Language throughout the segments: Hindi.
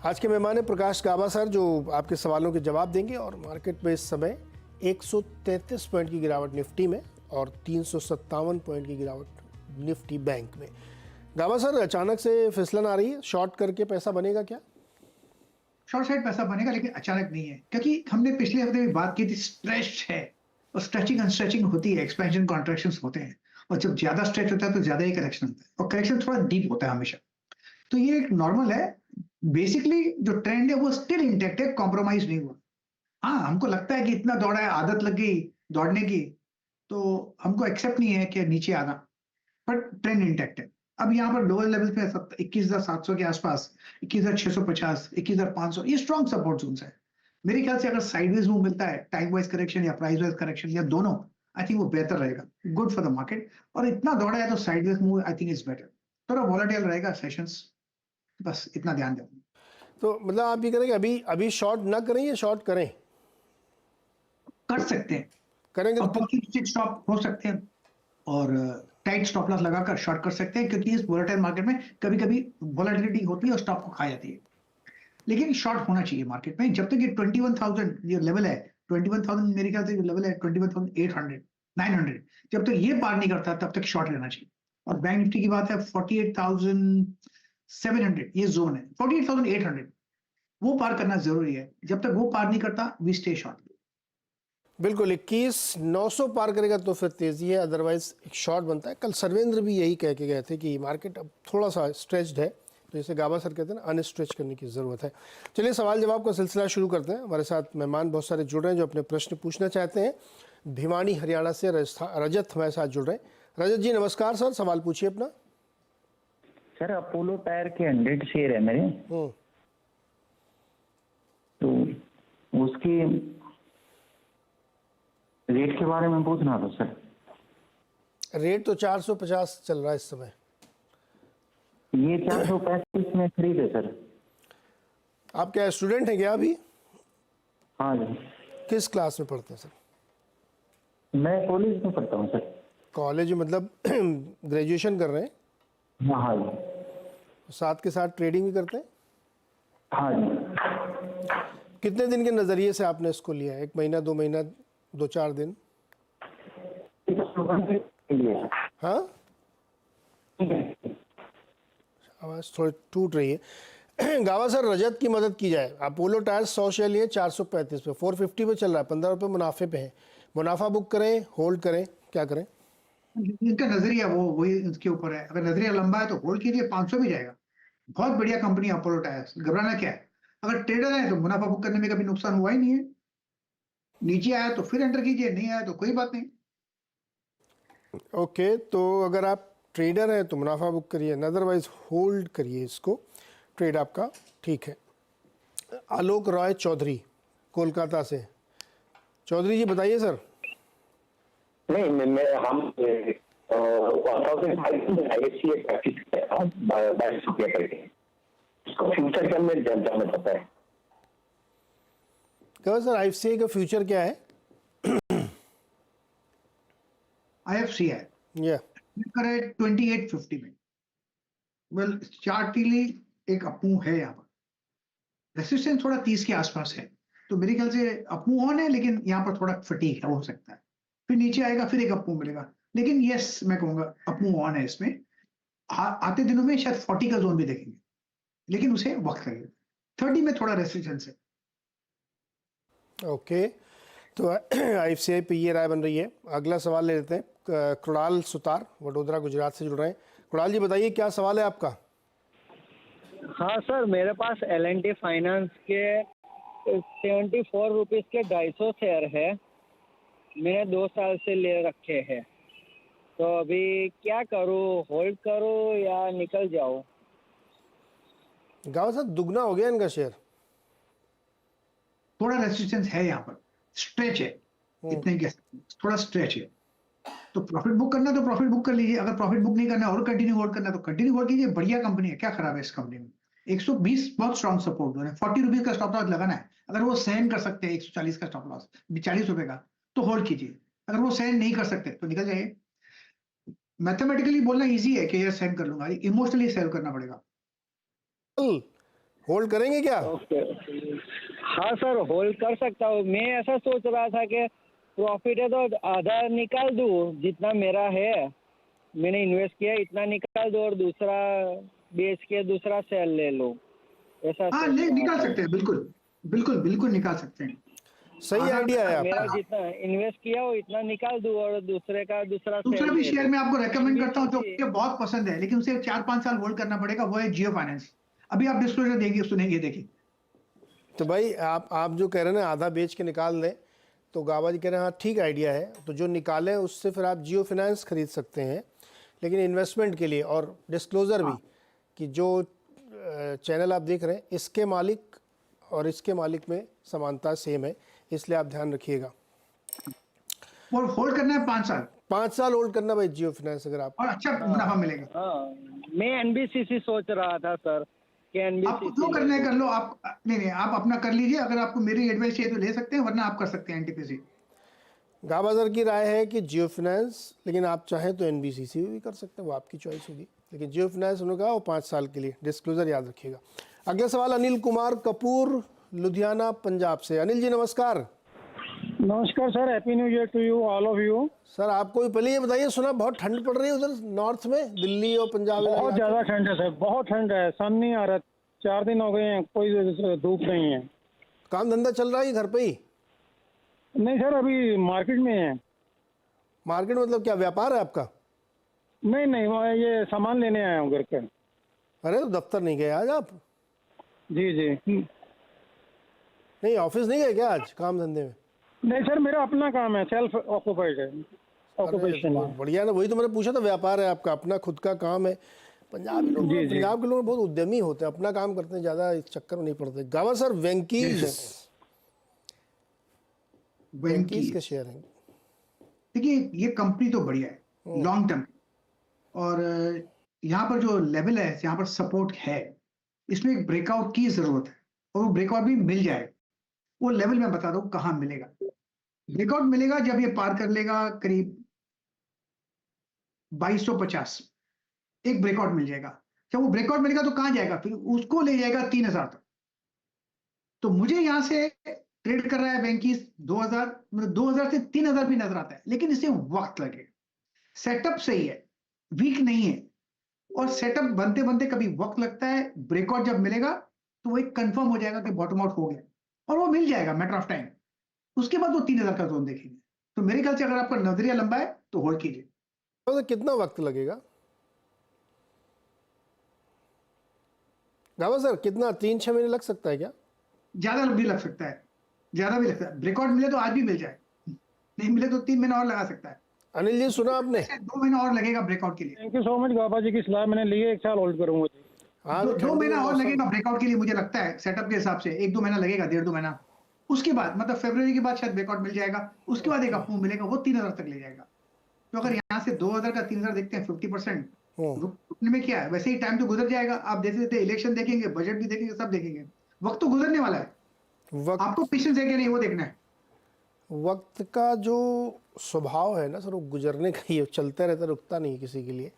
आज के मेहमान है प्रकाश गाबा सर, जो आपके सवालों के जवाब देंगे। और मार्केट में इस समय 133 पॉइंट की गिरावट निफ्टी में और 357 पॉइंट की गिरावट निफ्टी बैंक में। गाबा सर, अचानक से फिसलन आ रही है, शॉर्ट करके पैसा बनेगा क्या? शॉर्ट साइड पैसा बनेगा, लेकिन अचानक नहीं है, क्योंकि हमने पिछले हफ्ते भी बात की थी, स्ट्रेच है और स्ट्रेचिंग अनस्ट्रेचिंग होती है, एक्सपेंशन कॉन्ट्रैक्शंस होते हैं, और जब ज्यादा स्ट्रेच होता है तो ज्यादा ही करेक्शन होता है, और करेक्शन थोड़ा डीप होता है हमेशा। तो ये एक नॉर्मल है। बेसिकली जो ट्रेंड है वो स्टिल इंटैक्ट है, कॉम्प्रोमाइज नहीं हुआ। हाँ, हमको लगता है कि इतना दौड़ा है, आदत लग गई दौड़ने की, तो हमको एक्सेप्ट नहीं है कि नीचे आना, बट ट्रेंड इंटैक्ट है। अब यहाँ पर लोअर लेवल पे 21,700 के आसपास, 21,650, 21,500, ये स्ट्रॉन्ग सपोर्ट जोन है। मेरे ख्याल से अगर साइडवेज मूव मिलता है, टाइम वाइज करेक्शन या प्राइस वाइज करेक्शन या दोनों, आई थिंक वो बेहतर रहेगा, गुड फॉर द मार्केट। और इतना दौड़ा है तो sideways move I think is better. थोड़ा वॉलेटाइल रहेगा सेशंस, बस इतना ध्यान दें। तो मतलब आप ये करेंगे अभी अभी शॉर्ट ना करें या शॉर्ट करें? कर सकते हैं, करेंगे तो अपॉर्चुनिस्टिक स्टॉप हो सकते हैं और टाइट स्टॉप लॉस लगाकर शॉर्ट कर सकते हैं, क्योंकि इस वोलेटाइल मार्केट में कभी कभी वोलेटिलिटी होती है और स्टॉप को खा जाती है। लेकिन शॉर्ट होना चाहिए मार्केट में जब तक ये 21,000 ये लेवल है। 21,000 मेरे ख्याल से जो लेवल है 21,800 900, जब तक ये पार नहीं करता तब तक शॉर्ट रहना चाहिए। और बैंक निफ्टी की बात है 48,700, ये जोन है 48,800, वो पार करना जरूरी है। जब तक वो पार नहीं करता वी स्टे शॉर्ट। बिल्कुल 21,900 पार करेगा तो फिर तेजी है, अदरवाइज एक शॉर्ट बनता है। कल सर्वेंद्र भी यही कह के गए थे कि मार्केट अब थोड़ा सा स्ट्रेच्ड है, तो जैसे गाबा सर कहते हैं ना, अनस्ट्रेच करने की ज़रूरत है। चलिए सवाल जवाब का सिलसिला शुरू करते हैं। हमारे साथ मेहमान बहुत सारे जुड़ रहे हैं जो अपने प्रश्न पूछना चाहते हैं। भिवानी हरियाणा से रजत हमारे साथ जुड़ रहे हैं। रजत जी नमस्कार सर, सवाल पूछिए अपना। सर अपोलो टायर के 100 शेयर है मेरे, तो उसकी रेट के बारे में पूछना था सर। रेट तो 450 चल रहा है इस समय। ये 435 में खरीदे सर। आप क्या स्टूडेंट हैं क्या अभी? हाँ जी। किस क्लास में पढ़ते हैं सर? मैं कॉलेज में पढ़ता हूँ सर। कॉलेज मतलब ग्रेजुएशन कर रहे हैं? हाँ हाँ जी। साथ के साथ ट्रेडिंग भी करते हैं? हाँ जी। कितने दिन के नज़रिए से आपने इसको लिया है? 1 महीना, 2 महीना, 2-4 दिन? हाँ, आवाज़ थोड़ी टूट रही है। गावा सर, रजत की मदद की जाए। अपोलो टायर्स 100 शेयर लिए 435 पे, 450 पे चल रहा है, 15 रुपये मुनाफे पे है। मुनाफा बुक करें, होल्ड करें, क्या करें? इनका नजरिया वो वही उसके ऊपर है। अगर नजरिया लंबा है तो होल्ड कीजिए, 500 भी जाएगा। बहुत बढ़िया कंपनी है अपोलो टायर्स, घबराना क्या है। अगर ट्रेडर है तो मुनाफा बुक करने में कभी नुकसान हुआ ही नहीं है। नीचे आया तो फिर एंटर कीजिए, नहीं आया तो कोई बात नहीं। ओके, तो अगर आप ट्रेडर हैं तो मुनाफा बुक करिए, अदरवाइज होल्ड करिए इसको। ट्रेड आपका ठीक है। आलोक रॉय चौधरी कोलकाता से। चौधरी जी बताइए सर। नहीं, हम 1,500 में IFCA प्रैक्टिस किया था, 22 रुपया करके। इसको फ्यूचर क्या में जानना चाहता है? क्या सर, IFCA का फ्यूचर क्या है? IFCA या करे 2850 में। वेल, चार्टली एक अपमूव है, यहाँ पर रेसिस्टेंस थोड़ा 30 के आसपास है, तो मेरे ख्याल से अपमूव ऑन है, लेकिन यहाँ पर थोड़ा फटीक हो सकता है। फिर नीचे आएगा, फिर एक अपमूव मिलेगा, लेकिन यस मैं कहूंगा अपमूव ऑन है इसमें। आते दिनों में शायद 40 का जोन भी देखेंगे, लेकिन उसे वक्त लगेगा। 30 में थोड़ा रेसिस्टेंस है। ओके, तो IFCA पे ये राय बन रही है। अगला सवाल ले लेते हैं। कृणाल सुतार वडोदरा गुजरात से जुड़ रहे हैं। कृणाल जी बताइए, क्या सवाल है आपका? हाँ सर, मेरे पास L&T फाइनेंस के 74 रुपीज़ के 250 शेयर है। मैंने 2 साल से ले रखे हैं, तो अभी क्या करूँ, होल्ड करूँ या निकल जाऊँ? गाँव साहब, दुगना हो गया इनका शेयर। थोड़ा रेसिस्टेंस है यहाँ पर, स्ट्रेच है, इतने के थोड़ा स्ट्रेच है। तो प्रॉफिट बुक करना तो प्रॉफिट बुक कर लीजिए, अगर प्रॉफिट बुक नहीं करना और कंटिन्यू होल्ड करना तो कंटिन्यू होल्ड कीजिए। बढ़िया कंपनी है, क्या खराब है इस कंपनी में। 120 बहुत स्ट्रॉन्ग सपोर्ट है, 40 रुपीज का स्टॉप लॉस लगाना है। अगर वो सहन कर सकते हैं 140 का स्टॉप लॉस 40 रुपए का, तो होल्ड कीजिए। अगर वो सहन नहीं कर सकते तो निकल जाइए। मैथमेटिकली बोलना इजी है कि ये सहन कर लूंगा, इमोशनली सहन करना पड़ेगा। होल्ड करेंगे क्या? ओके। हाँ सर, होल्ड कर सकता हूँ। मैं ऐसा सोच रहा था कि प्रॉफिट है तो आधा निकाल दूँ, जितना मेरा है मैंने इन्वेस्ट किया इतना निकाल दो और दूसरा बेच के दूसरा सेल ले लो, ऐसा हाँ सोच नहीं, रहा निकाल था। सकते हैं, बिल्कुल बिल्कुल बिल्कुल निकाल सकते हैं। सही आइडिया है मेरा आपका। जितना इन्वेस्ट किया हो इतना निकाल दूँ और दूसरे का दूसरा दूसरा सेल भी ले शेयर लूँ। मैं आपको रेकमेंड करता हूँ जो NBCC मुझे बहुत पसंद है, लेकिन उसे 4-5 साल होल्ड करना पड़ेगा, वो है जियो फाइनेंस। अभी आप डिस्क्लोजर देंगे, सुनेंगे, देखिए। तो भाई आप जो कह रहे हैं ना आधा बेच के निकाल दें, तो गाबा जी कह रहे हैं हाँ ठीक आइडिया है। तो जो निकालें उससे फिर आप जियो फाइनेंस खरीद सकते हैं, लेकिन इन्वेस्टमेंट के लिए। और डिस्क्लोज़र भी कि जो चैनल आप देख रहे हैं इसके मालिक और इसके मालिक में समानता सेम है, इसलिए आप ध्यान रखिएगा। और होल्ड करना है 5 साल 5 साल होल्ड करना भाई जियो फाइनेंस, अगर आप और अच्छा मुनाफा मिलेगा। हाँ, मैं एनबीसीसी सोच रहा था सर कि आपको एनबीसीसी जो करना है कर लो, आप नहीं आप अपना कर लीजिए। अगर आपको मेरी एडवाइस चाहिए तो ले सकते हैं, वरना आप कर सकते हैं एनटीपीसी। गाबा सर की राय है कि जियो फाइनेंस, लेकिन आप चाहें तो एनबीसीसी भी कर सकते हैं, वो आपकी चॉइस होगी। लेकिन जियो फाइनेंस उन्होंने कहा वो 5 साल के लिए। डिस्क्लोजर याद रखिएगा। अगला सवाल अनिल कुमार कपूर, लुधियाना, पंजाब से। अनिल जी नमस्कार। नमस्कार sir, happy new year to you all of you. Sir आपको भी पहले ये बताइए, सुना बहुत ठंड पड़ रही है उधर नॉर्थ में, दिल्ली और पंजाब बहुत इलाके? ज़्यादा ठंड है सर, बहुत ठंड है, सन नहीं आ रहा। 4 दिन हो गए हैं, कोई धूप नहीं है। काम धंधा चल रहा है घर पे ही? नहीं सर, अभी मार्केट में है। मार्केट मतलब क्या व्यापार है आपका? नहीं नहीं, मैं ये सामान लेने आया हूँ घर के। अरे तो दफ्तर नहीं गए आज आप? जी जी। नहीं ऑफिस नहीं गए क्या आज काम धंधे में? नहीं सर, मेरा अपना काम है, सेल्फ ऑक्यूपाइड है, ऑक्यूपेशन अरे, है। बढ़िया ना, वही तो मैंने पूछा था। व्यापार है आपका, अपना खुद का काम है। पंजाबी लोग, जी, जी। पंजाब के लोग बहुत उद्यमी होते हैं, अपना काम करते हैं, ज़्यादा इस चक्कर में नहीं पड़ते। गावा सर वेंकीज, वेंकीज के शेयर हैं। देखिए ये कंपनी तो बढ़िया है लॉन्ग टर्म, और यहाँ पर जो लेवल है, यहाँ पर सपोर्ट है, इसमें एक ब्रेकआउट की जरूरत है और वो ब्रेकआउट भी मिल जाए। वो लेवल मैं बता दूं कहाँ मिलेगा। ब्रेकआउट मिलेगा जब ये पार कर लेगा करीब 2250, एक ब्रेकआउट मिल जाएगा। जब वो ब्रेकआउट मिलेगा तो कहाँ जाएगा, फिर उसको ले जाएगा 3000 तक। तो मुझे यहाँ से ट्रेड कर रहा है बैंकीज 2000, मतलब 2000 से 3000 भी नजर आता है, लेकिन इसे वक्त लगेगा। सेटअप सही है, वीक नहीं है, और सेटअप बनते बनते कभी वक्त लगता है। ब्रेकआउट जब मिलेगा तो वो एक कंफर्म हो जाएगा कि बॉटम आउट हो गया, और वो मिल जाएगा मैटर ऑफ टाइम। उसके बाद वो 3000 का जोन देखेंगे। तो मेरे ख्याल से अगर आपका नजरिया लंबा है तो होल्ड कीजिए। तो कितना वक्त लगेगा गावा सर? कितना 3-6 महीने लग सकता है क्या? ज्यादा भी लग सकता है, ज्यादा भी लग सकता है। ब्रेकआउट मिले तो आज भी मिल जाए, नहीं मिले तो 3 महीना और लगा सकता है। अनिल जी सुना आपने? 2 महीना और लगेगा ब्रेकआउट के लिए। थैंक यू सो मच गाबा जी की सलाह मैंने ली है, 1 साल होल्ड करूंगा जी। हाँ तो 2 ठंडी महीना और मौसम- लगेगा ब्रेकआउट के लिए, मुझे लगता है सेटअप के हिसाब से 1-2 महीना लगेगा, 1.5-2 महीना। उसके बाद मतलब फरवरी के बाद शायद ब्रेकआउट मिल जाएगा। उसके बाद एक अप मूव मिलेगा, वो 3000 तक ले जाएगा। तो अगर यहाँ से 2000 का 3000 देखते हैं, 50% रुकने में क्या है, वैसे ही टाइम तो गुजर जाएगा। आप देखते देखते इलेक्शन देखेंगे, बजट भी देखेंगे, सब देखेंगे, वक्त तो गुजरने वाला है। वक्त आपको पेशेंस है कि नहीं वो देखना है। वक्त का जो स्वभाव है ना सर, वो गुजरने का ही है, चलता रहता, रुकता नहीं किसी के लिए।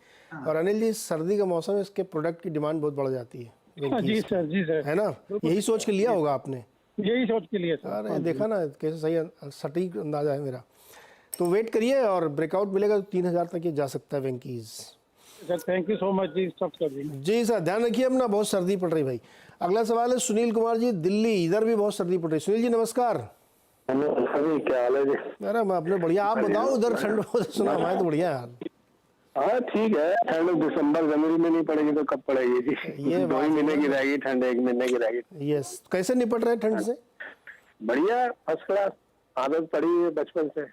और अनिल जी सर्दी का मौसम है, इसके प्रोडक्ट की डिमांड बहुत बढ़ जाती है जी वेंकीज सर, जी सर, है ना? यही सोच के लिया होगा आपने? यही सोच के लिए सर। अरे देखा ना कैसे सही सटीक अंदाजा है मेरा। तो वेट करिए, और ब्रेकआउट मिलेगा तो 3000 तक ये जा सकता है Venky's. Sir thank you so much ji, सब कर दी। जी सर, ध्यान रखिए अपना, बहुत सर्दी पड़ रही भाई। अगला सवाल है सुनील कुमार जी, दिल्ली। इधर भी बहुत सर्दी पड़ रही। सुनील जी नमस्कार। हेलो अभी क्या हाल है जी? अरे मैं अपने बढ़िया, आप बताओ उधर ठंड सुना हमारे तो बढ़िया यार। हाँ ठीक है, ठंड दिसंबर जनवरी में नहीं पड़ेगी तो कब पड़ेगी जी? ये 2 ही महीने की रहेगी ठंड, 1 महीने की रहेगी। यस, कैसे निपट रहे ठंड से? बढ़िया, फर्स्ट क्लास, आदत पड़ी है बचपन से।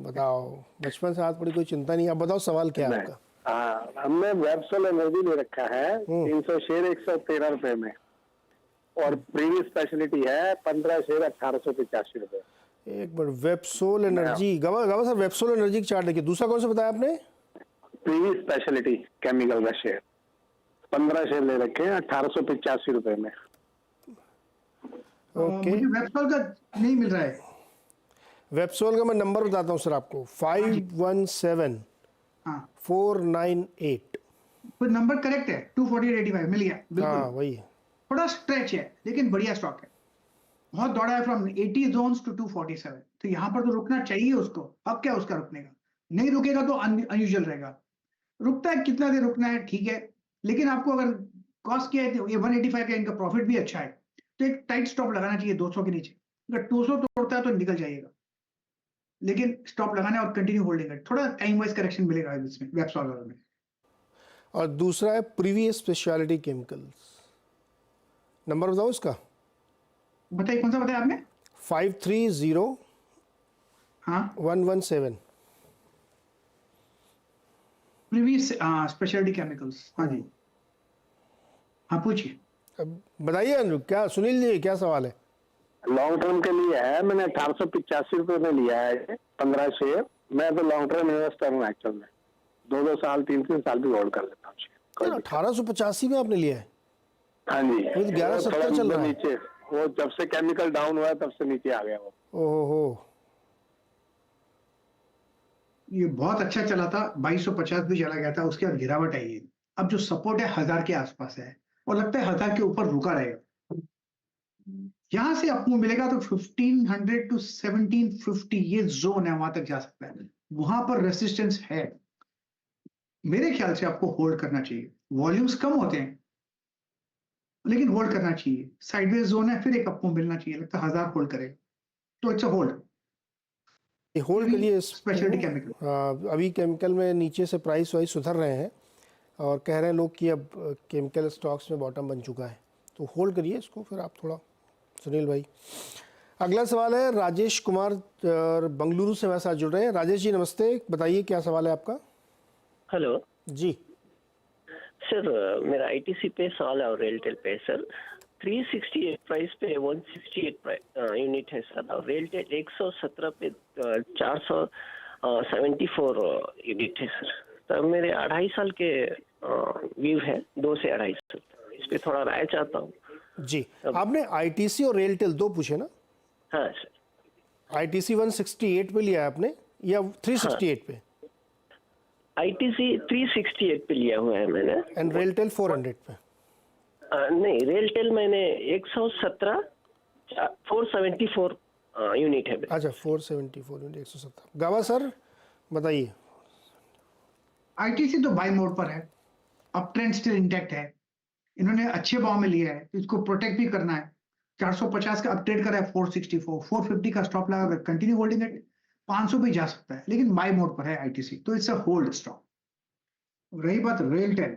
बताओ, बचपन से हाथ पड़ी, कोई चिंता नहीं। आप बताओ सवाल क्या है आपका? हाँ, हमने वेबसोल एनर्जी ले रखा है 300 शेयर 113 रुपए में, और प्रीवियस स्पेशलिटी है 15 शेयर 1885 रुपए। एक मिनट, वेबसोल एनर्जी, गवा सर वेबसोल एनर्जी की चार्ट देखिए। दूसरा कौन सा बताया आपने? प्रीवियस स्पेशलिटी केमिकल का शेयर 15 शेयर ले रखे हैं 1885 रुपए में। ओके, मुझे वेबसॉल का नहीं मिल रहा है। वेबसोल का मैं नंबर बताता हूँ सर आपको, 517498। हाँ, कोई नंबर करेक्ट है, 248.85 मिल गया, हाँ बिल्कुल वही है। थोड़ा स्ट्रेच है लेकिन बढ़िया स्टॉक है, बहुत दौड़ा है फ्रॉम 80 जोन्स टू 247, तो यहाँ पर तो रुकना चाहिए उसको। अब क्या उसका रुकने का, नहीं रुकेगा तो अनयूजुअल रहेगा। रुकता है, कितना देर रुकना है ठीक है, लेकिन आपको अगर कॉस्ट किया है तो ये 185 का इनका प्रॉफिट भी अच्छा है, तो एक टाइट स्टॉप लगाना चाहिए 200 के नीचे। अगर 200 तोड़ता है तो निकल जाइएगा, लेकिन स्टॉप लगाना है और कंटिन्यू होल्डिंग है। थोड़ा टाइम वाइज करेक्शन मिलेगा इसमें वेबसॉल में। और दूसरा है प्रीवियस स्पेशलिटी केमिकल्स, नंबर बताओ इसका। बताइए कौन सा बताया आपने? 530117। हाँ, प्रीवियस स्पेशलिटी केमिकल्स, हाँ जी, हाँ पूछिए। अब बताइए अनुज, क्या सुनील जी क्या सवाल है? लॉन्ग टर्म के लिए है, मैंने 1885 रुपए में लिया है 15 शेयर। मैं तो लॉन्ग टर्म इन्वेस्टर हूँ एक्चुअल में, 2-2 साल 3-3 साल भी होल्ड कर लेता हूँ। 1885 में आपने लिया है? हाँ जी, तो 1170 चल रहा है। नीचे, वो जब से केमिकल डाउन हुआ है तब से नीचे आ गया वो। ओहो, ये बहुत अच्छा चला था, 2250 भी चला गया था, उसके बाद गिरावट आई है। अब जो सपोर्ट है 1000 के आसपास है और लगता है 1000 के ऊपर रुका रहेगा। यहां से आपको मिलेगा तो 1500 टू 1750 ये जोन है, वहां तक जा सकता है, वहां पर रेसिस्टेंस है। मेरे ख्याल से आपको होल्ड करना चाहिए। वॉल्यूम्स कम होते हैं लेकिन होल्ड करना चाहिए। साइडवेज जोन है, फिर एक आपको मिलना चाहिए, लगता है 1000 होल्ड करेगा तो इट्स अ होल्ड। ये होल्ड के लिए स्पेशलिटी केमिकल, अभी केमिकल में नीचे से प्राइस वाइज सुधर रहे हैं और कह रहे हैं लोग कि अब केमिकल स्टॉक्स में बॉटम बन चुका है, तो होल्ड करिए इसको फिर आप थोड़ा। सुनील भाई, अगला सवाल है राजेश कुमार बंगलुरु से हमारे साथ जुड़ रहे हैं। राजेश जी नमस्ते, बताइए क्या सवाल है आपका? हेलो जी सर, मेरा आईटीसी पे सवाल है और रेलटेल पे सर। 368 प्राइस पे 168 यूनिट है सर, और रेलटेल 117 पे 474 यूनिट है सर। तो मेरे 2.5 साल के व्यू है, 2 से 2.5 साल, इस पे थोड़ा राय चाहता हूँ जी। आपने आईटीसी और रेलटेल दो पूछे ना? हाँ सर। आईटीसी 168 पे लिया है आपने या 368 पे? आईटीसी 368 पे लिया हुआ है मैंने, एंड रेलटेल 400 पे? नहीं, रेलटेल मैंने 117 474 यूनिट है। अच्छा 474 यूनिट 170। गावा सर बताइए। आईटीसी तो बाय मोड पर है, अब ट्रेंड स्टिल इंटैक्ट है, इन्होंने अच्छे भाव में लिया है तो इसको प्रोटेक्ट भी करना है। 450 का अपडेट करा है 464, 450 का स्टॉप लगा कर कंटिन्यू होल्डिंग इट। 500 भी जा सकता है लेकिन बाय मोड पर है आईटीसी, तो इट्स अ होल्ड स्टॉक। रही बात रेलटेल,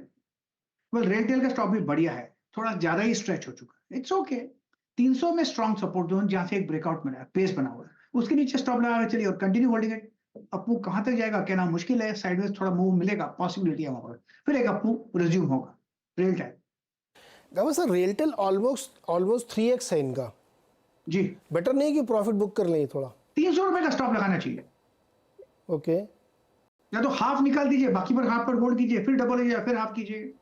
वेल रेलटेल का स्टॉक भी बढ़िया है, थोड़ा ज्यादा ही स्ट्रेच हो चुका है, इट्स ओके। 300 में स्ट्रॉन्ग सपोर्ट जोन जहां से एक ब्रेकआउट मिला है, पेस बना हुआ है, उसके नीचे स्टॉप लगा के चलिए और कंटिन्यू होल्डिंग इट। अपू कहां तक जाएगा कहना मुश्किल है, साइडवेज थोड़ा मूव मिलेगा, पॉसिबिलिटी है वहां पर, फिर एक अपू रिज्यूम होगा रेलटेल। गावा सर रेलटेल ऑलमोस्ट 3x है इनका, जी, बेटर नहीं कि प्रॉफिट बुक कर लें थोड़ा? 300 रुपए का स्टॉप लगाना चाहिए, ओके। या तो हाफ निकाल दीजिए, बाकी पर हाफ पर होल्ड कीजिए, फिर डबल या फिर हाफ कीजिए।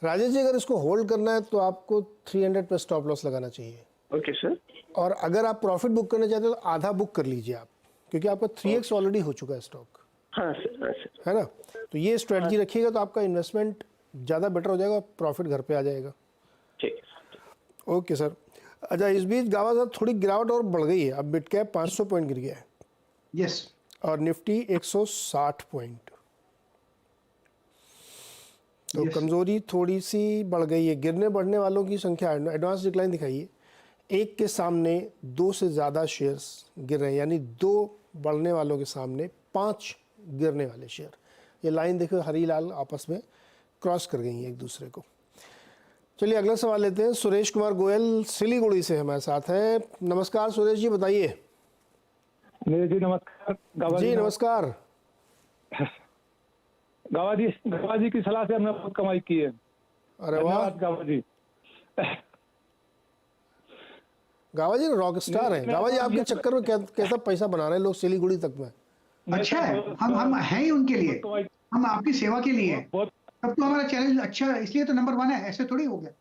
राजेश जी, अगर इसको होल्ड करना है तो आपको 300 पे स्टॉप लॉस लगाना चाहिए। Okay sir. और अगर आप प्रॉफिट बुक करना चाहते हो तो आधा बुक कर लीजिए आप, क्योंकि आपका 3x ऑलरेडी हो चुका है स्टॉक, हाँ सर, हाँ सर। है ना? तो ये स्ट्रेटजी रखिएगा तो आपका इन्वेस्टमेंट ज़्यादा बेटर हो जाएगा, प्रॉफिट घर पे आ जाएगा। ठीक है। Okay sir. अच्छा, इस बीच गावा साहब थोड़ी गिरावट और बढ़ गई है, अब मिड कैप 500 पॉइंट गिर गया है यस, और निफ्टी 160 पॉइंट, तो Yes. कमजोरी थोड़ी सी बढ़ गई है। गिरने बढ़ने वालों की संख्या, एडवांस डिक्लाइन दिखाइए, एक के सामने 2 से ज़्यादा शेयर्स गिर रहे हैं, यानी 2 बढ़ने वालों के सामने 5 गिरने वाले शेयर। ये लाइन देखो हरी लाल आपस में क्रॉस कर गई हैं एक दूसरे को। चलिए अगला सवाल लेते हैं। सुरेश कुमार गोयल सिलीगुड़ी से हमारे साथ हैं। नमस्कार सुरेश जी, बताइए। जी नमस्कार गावा जी नमस्कार। गावा जी की सलाह से हमने बहुत कमाई की है। अरे वाह, धन्यवाद गावा जी। गावा जी रॉक स्टार हैं। गावा जी आपके चक्कर में कैसा पैसा बना रहे हैं लोग सिलीगुड़ी तक में। अच्छा है, हम हैं ही उनके लिए, हम आपकी सेवा के लिए हैं। बहुत तब तो हमारा चैनल अच्छा है, इसलिए तो नंबर 1 है, ऐसे थोड़ी हो गया।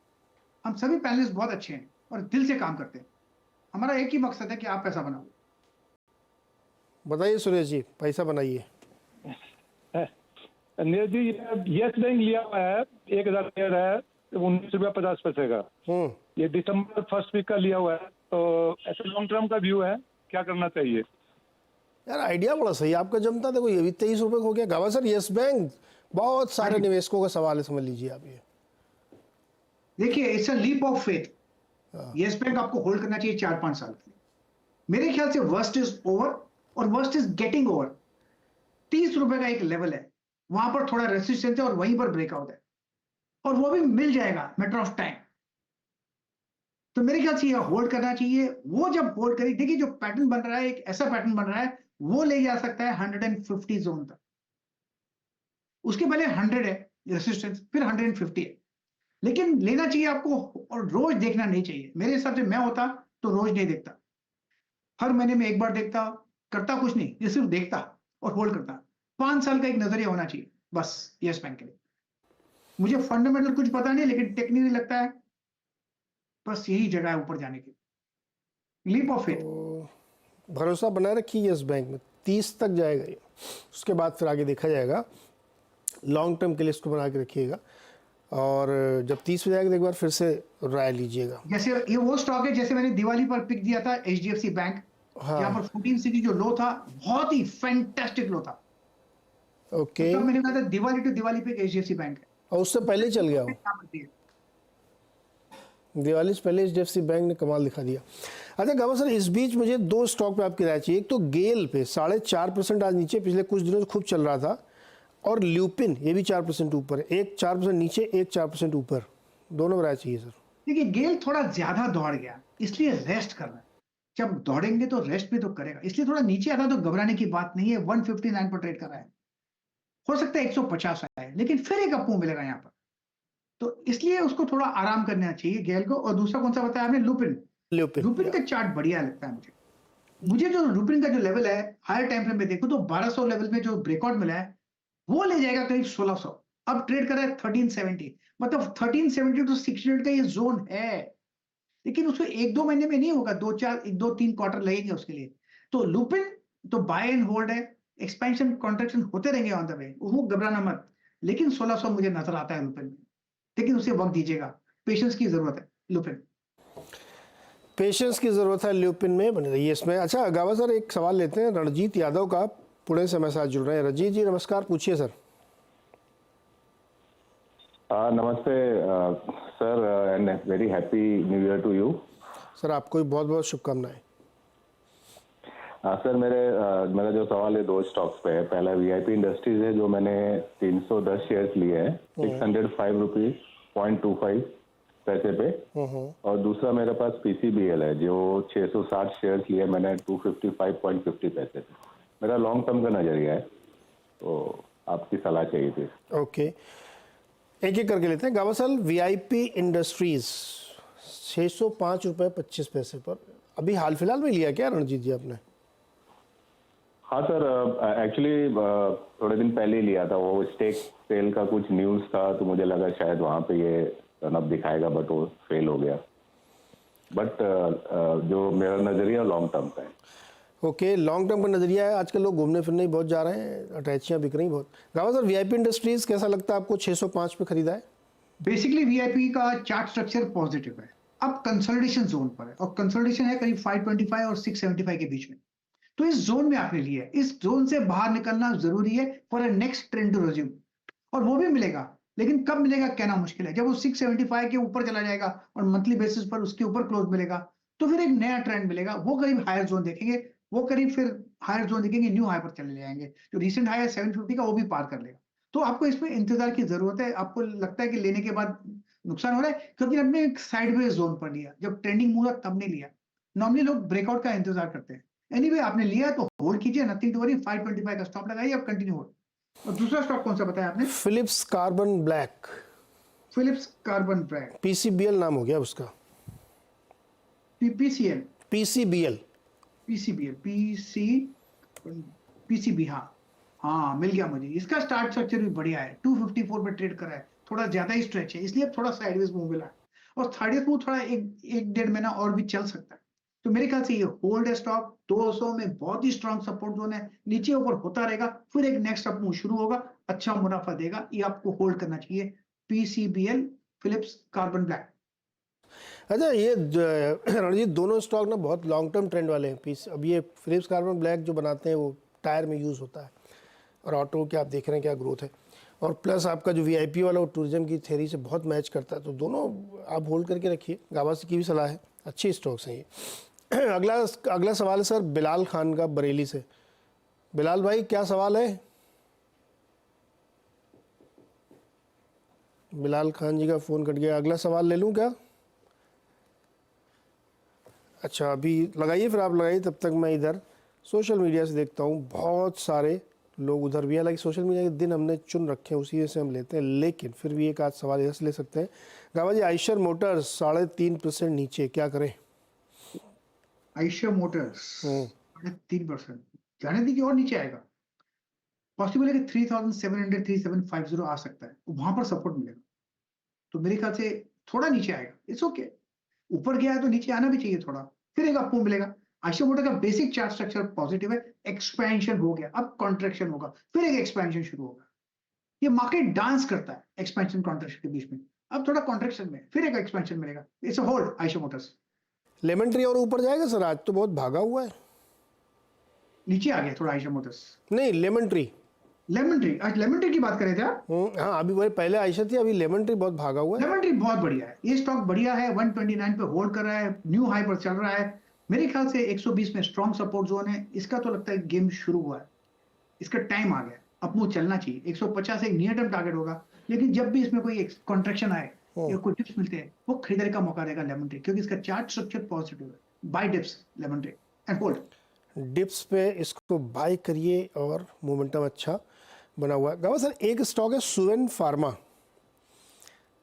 हम सभी पैनलिस्ट बहुत अच्छे हैं और दिल से काम करते हैं। हमारा एक ही मकसद है कि आप पैसा बनाओ। बताइए सुरेश जी, पैसा बनाइए। नीरज जी, यस बैंक लिया हुआ है, 1000 शेयर है, ₹19.50 का। ये दिसंबर फर्स्ट वीक का लिया हुआ है, तो ऐसे लॉन्ग टर्म का व्यू है, क्या करना चाहिए? यार आइडिया बड़ा सही है आपका जमता। देखो ये भी 23 रुपए हो गया। गावा सर यस बैंक बहुत सारे निवेशकों का सवाल है, समझ लीजिए आप ये। देखिए it's a leap of faith. Yes Bank आपको होल्ड करना चाहिए 4-5 साल के लिए। मेरे ख्याल से वर्स्ट इज ओवर और वर्स्ट इज गेटिंग ओवर। 30 रुपए का एक लेवल है, वहां पर थोड़ा रेसिस्टेंस है और वहीं पर ब्रेकआउट है, और वो भी मिल जाएगा मैटर ऑफ टाइम। तो मेरे ख्याल से ये होल्ड करना चाहिए। वो जब होल्ड करेगी, देखिए जो पैटर्न बन रहा है, एक ऐसा पैटर्न बन रहा है, वो ले जा सकता है 150 जोन तक। उसके पहले 100 है रेसिस्टेंस, फिर 150 है, लेकिन लेना चाहिए आपको और रोज देखना नहीं चाहिए। मेरे हिसाब से मैं होता तो रोज नहीं देखता, हर महीने में एक बार देखता, करता कुछ नहीं, ये सिर्फ देखता और होल्ड करता। 5 साल का एक नजरिया होना चाहिए बस यस बैंक के लिए। मुझे फंडामेंटल कुछ पता नहीं, लेकिन टेक्निकली लगता है बस यही जगह है ऊपर जाने की। Leap of faith. तो भरोसा बनाए रखिए यस बैंक में, 30 तक जाएगा ये, उसके बाद फिर आगे देखा जाएगा। लॉन्ग टर्म के लिए इसको बना के रखिएगा, और जब 30 पे जाएगा तो एक बार फिर से राय लीजिएगा। जैसे ये वो स्टॉक है जैसे मैंने दिवाली पर पिक दिया था HDFC बैंक, यहाँ पर 1460 जो लो था, बहुत ही फैंटास्टिक लो था। ओके, तब मैंने कहा था दिवाली टू दिवाली पे HDFC बैंक है। और उससे पहले चल गया हो, दिवाली से पहले HDFC बैंक ने कमाल दिखा दिया। अच्छा गावा सर, इस बीच मुझे 2 स्टॉक पे आपकी राय चाहिए। एक तो गेल पे 4.5% आज नीचे, पिछले कुछ दिनों से खूब चल रहा था, और ल्यूपिन ये भी 4% ऊपर है। एक 4% नीचे, एक 4% ऊपर, दोनों में राय चाहिए सर। देखिए गेल थोड़ा ज्यादा दौड़ गया, इसलिए रेस्ट करना है। जब दौड़ेंगे तो रेस्ट भी तो करेगा, इसलिए थोड़ा नीचे आता तो घबराने की बात नहीं है। 159 पर ट्रेड कर रहा है, हो सकता है 150 आए, लेकिन फिर एक अप मूव मिलेगा यहाँ पर, तो इसलिए उसको थोड़ा आराम करना चाहिए गेल को। और दूसरा कौन सा बताया आपने? लुपिन। लुपिन का चार्ट बढ़िया लगता है मुझे जो लुपिन का जो लेवल है हायर टाइम फ्रेम में देखो तो 1200 लेवल में जो ब्रेकआउट मिला है वो ले जाएगा करीब 1600। अब ट्रेड कर रहा है 1370, मतलब 1370 to 600 का ये जोन है, लेकिन उसको 1-2 महीने में नहीं होगा, 2-3 क्वार्टर लगेंगे उसके लिए। तो लुपिन तो बाय एंड होल्ड है, एक्सपेंशन कॉन्ट्रैक्शन होते रहेंगे ऑन द वे, वो घबराना मत। लेकिन 1600 मुझे नजर आता है लुपिन में, लेकिन उसे वक्त दीजिएगा, पेशेंस की जरूरत है लुपिन। पेशेंस की जरूरत है ल्यूपिन में, बने रहिए इसमें। अच्छा गावा सर, एक सवाल लेते हैं रणजीत यादव का, पुणे से हमारे साथ जुड़ रहे हैं। रणजीत जी नमस्कार, पूछिए सर। नमस्ते sir, and very happy new year to you. Sir आपको भी बहुत बहुत शुभकामनाएं। सर मेरा जो सवाल है 2 स्टॉक्स पे है। पहला VIP इंडस्ट्रीज है, जो मैंने 310 शेयर्स लिए हैं 605 रुपीज 0.25 पैसे पे, और दूसरा मेरे पास PCBL है जो 660 शेयर्स लिए मैंने 255.50 पैसे पे। मेरा लॉन्ग टर्म का नजरिया है, तो आपकी सलाह चाहिए थी। ओके, एक एक करके लेते हैं। गावा सर, VIP इंडस्ट्रीज 605 रुपये 25 पैसे पर अभी हाल फिलहाल में लिया क्या रणजीत जी आपने? हाँ सर, एक्चुअली थोड़े दिन पहले ही लिया था। वो स्टेक सेल का कुछ न्यूज़ था, तो मुझे लगा शायद वहाँ पे ये टर्नअप दिखाएगा, बट वो फेल हो गया। बट जो मेरा नज़रिया लॉन्ग टर्म का है। ओके, लॉन्ग टर्म का नजरिया है। आजकल लोग घूमने फिरने ही बहुत जा रहे हैं, अटैचियाँ बिक रही बहुत। गावा सर, VIP इंडस्ट्रीज कैसा लगता है आपको? 605 पे खरीदा है। बेसिकली VIP का चार्ट स्ट्रक्चर पॉजिटिव है, अब कंसोलिडेशन जोन पर है, और कंसोलिडेशन है करीब 525 और 675 के बीच में। तो इस जोन में आपने लिया है, इस जोन से बाहर निकलना जरूरी है for a next trend to resume, और वो भी मिलेगा, लेकिन कब मिलेगा कहना मुश्किल है। जब वो 675 के ऊपर चला जाएगा और मंथली बेसिस पर उसके ऊपर क्लोज मिलेगा, तो फिर एक नया ट्रेंड मिलेगा, वो करीब हायर जोन देखेंगे, वो करीब फिर हायर जोन देखेंगे, न्यू हाई पर चले जाएंगे। जो रिसेंट हाई है 750 का, वो भी पार कर लेगा। तो आपको इसमें इंतजार की जरूरत है। आपको लगता है कि लेने के बाद नुकसान हो रहा है क्योंकि आपने एक साइडवेज जोन पर लिया, जब ट्रेंडिंग मूव तब नहीं लिया। नॉर्मली लोग ब्रेकआउट का इंतजार करते हैं। एनीवे आपने लिया तो होल्ड कीजिए, नथिंग टू वरी। 525 का स्टॉप लगाइए, अब कंटिन्यू होल्ड। और दूसरा स्टॉक कौन सा बताया आपने? Phillips Carbon Black. Phillips Carbon Black, PCBL नाम हो गया उसका। PCL PCBL PCB, हाँ मिल गया मुझे। इसका स्टार्ट स्ट्रक्चर भी बढ़िया है, 254 पे ट्रेड कर रहा है, थोड़ा ज्यादा ही स्ट्रेच है, इसलिए थोड़ा साइडवेज मूव मिला है, और थर्ड मूव थोड़ा एक 1.5 महीना और भी चल सकता है। तो मेरे ख्याल से ये होल्ड है स्टॉक। 200 में बहुत ही स्ट्रॉन्ग सपोर्ट जोन है, नीचे ऊपर होता रहेगा, फिर एक नेक्स्ट अप मूव शुरू होगा, अच्छा मुनाफा देगा, ये आपको होल्ड करना चाहिए। PCBL Phillips Carbon Black. अच्छा, ये रणजीत दोनों स्टॉक ना बहुत लॉन्ग टर्म ट्रेंड वाले हैं पीस। अब ये फिलिप्स कार्बन ब्लैक जो बनाते हैं वो टायर में यूज़ होता है, और ऑटो के आप देख रहे हैं क्या ग्रोथ है, और प्लस आपका जो वीआईपी वाला वो टूरिज्म की थ्योरी से बहुत मैच करता है, तो दोनों आप होल्ड करके रखिए। गाबासी की भी सलाह है, अच्छे स्टॉक्स हैं ये। अगला सवाल है सर बिलाल खान का बरेली से। बिलाल भाई क्या सवाल है? बिलाल खान जी का फ़ोन कट गया, अगला सवाल ले लूँ क्या? अच्छा, अभी लगाइए, फिर आप लगाइए, तब तक मैं इधर सोशल मीडिया से देखता हूँ। बहुत सारे लोग उधर भी हैं, हालांकि सोशल मीडिया के दिन हमने चुन रखे हैं, उसी से हम लेते हैं, लेकिन फिर भी एक आध सवाल इधर से ले सकते हैं। गावा जी, आइशर मोटर्स 3.5% नीचे, क्या करें? आइशर मोटर्स 3.5% जाने दीजिए, और नीचे आएगा। पॉसिबल है कि 3700 3750 आ सकता है, वहां पर सपोर्ट मिलेगा। तो मेरे ख्याल से थोड़ा नीचे आएगा, इट्स ओके। ऊपर गया है तो नीचे आना भी चाहिए थोड़ा, फिर एक आपको मिलेगा। आइशर मोटर का बेसिक चार्ट स्ट्रक्चर पॉजिटिव है, एक्सपेंशन हो गया, अब कॉन्ट्रैक्शन होगा, फिर एक एक्सपेंशन शुरू होगा। ये मार्केट डांस करता है एक्सपेंशन कॉन्ट्रैक्शन के बीच में, अब थोड़ा कॉन्ट्रैक्शन में फिर एक एक्सपेंशन मिलेगा। It's a hold Eicher Motors. Lemon tree और ऊपर जाएगा सर? आज तो बहुत भागा हुआ है। नीचे आ गया थोड़ा आइशर मोटर्स। नहीं, लेमन ट्री। लेमन ट्री, आज लेमन ट्री की बात करें थे आप? हाँ, अभी वही पहले आइशर थी, अभी लेमन ट्री बहुत भागा हुआ है। लेमन ट्री बहुत बढ़िया है, ये स्टॉक बढ़िया है, 129 पे होल्ड कर रहा है, न्यू हाई पर चल रहा है। मेरे ख्याल से 120 में स्ट्रॉन्ग सपोर्ट जोन है इसका, तो लगता है गेम शुरू हुआ है, इसका टाइम आ गया, अब वो चलना चाहिए। 150 एक नियर टर्म टारगेट होगा, लेकिन जब भी इसमें कोई कॉन्ट्रैक्शन आए या कोई टिप्स मिलते हैं, वो खरीदारी का मौका देगा लेमन ट्री, क्योंकि इसका चार्ट स्ट्रक्चर पॉजिटिव है। Buy dips Lemon Tree and hold. Dips पे इसको बाय करिए और मोमेंटम अच्छा बना हुआ है। गावा सर, एक स्टॉक है सुवेन फार्मा,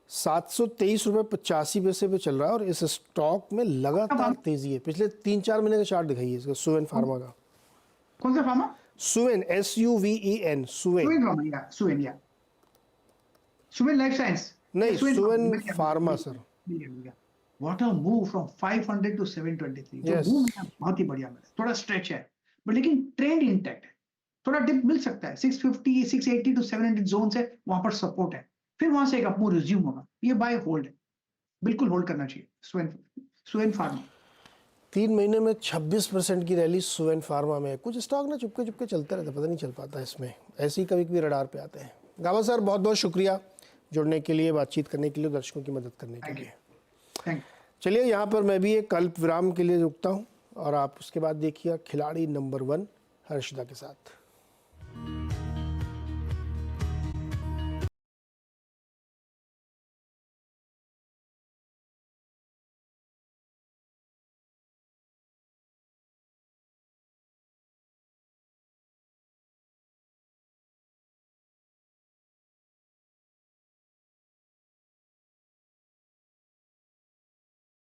723 रुपये 85 पैसे पे चल रहा है, और इस स्टॉक में लगातार तेजी है। पिछले 3-4 महीने का चार्ट दिखाइए इसका, सुवेन फार्मा का। कौन सा pharma? Suven, SUVEN, Suven. Suven life science नहीं, Suven pharma sir. What a move from 500 to 723। जो Yes. मूव है बहुत ही बढ़िया मिला, थोड़ा स्ट्रेच है बट लेकिन ट्रेंड इंटैक्ट है। थोड़ा डिप मिल सकता है, 650 680 टू 700 जोन है, वहां पर सपोर्ट है, फिर वहां से एक अपमूव रिज्यूम होगा। ये बाय होल्ड है, बिल्कुल होल्ड करना चाहिए। सुवेन फार्मा 3 महीने में 26% की रैली सुवेन फार्मा में। कुछ स्टॉक ना चुपके चुपके चलते रहते, पता नहीं चल पाता इसमें, ऐसे ही कभी कभी रडार पे आते हैं। गावा सर, बहुत बहुत शुक्रिया जुड़ने के लिए, बातचीत करने के लिए, दर्शकों की मदद करने के लिए। Thank you. चलिए, यहाँ पर मैं भी एक अल्प विराम के लिए रुकता हूँ, और आप उसके बाद देखिए खिलाड़ी नंबर 1 हर्षदा के साथ।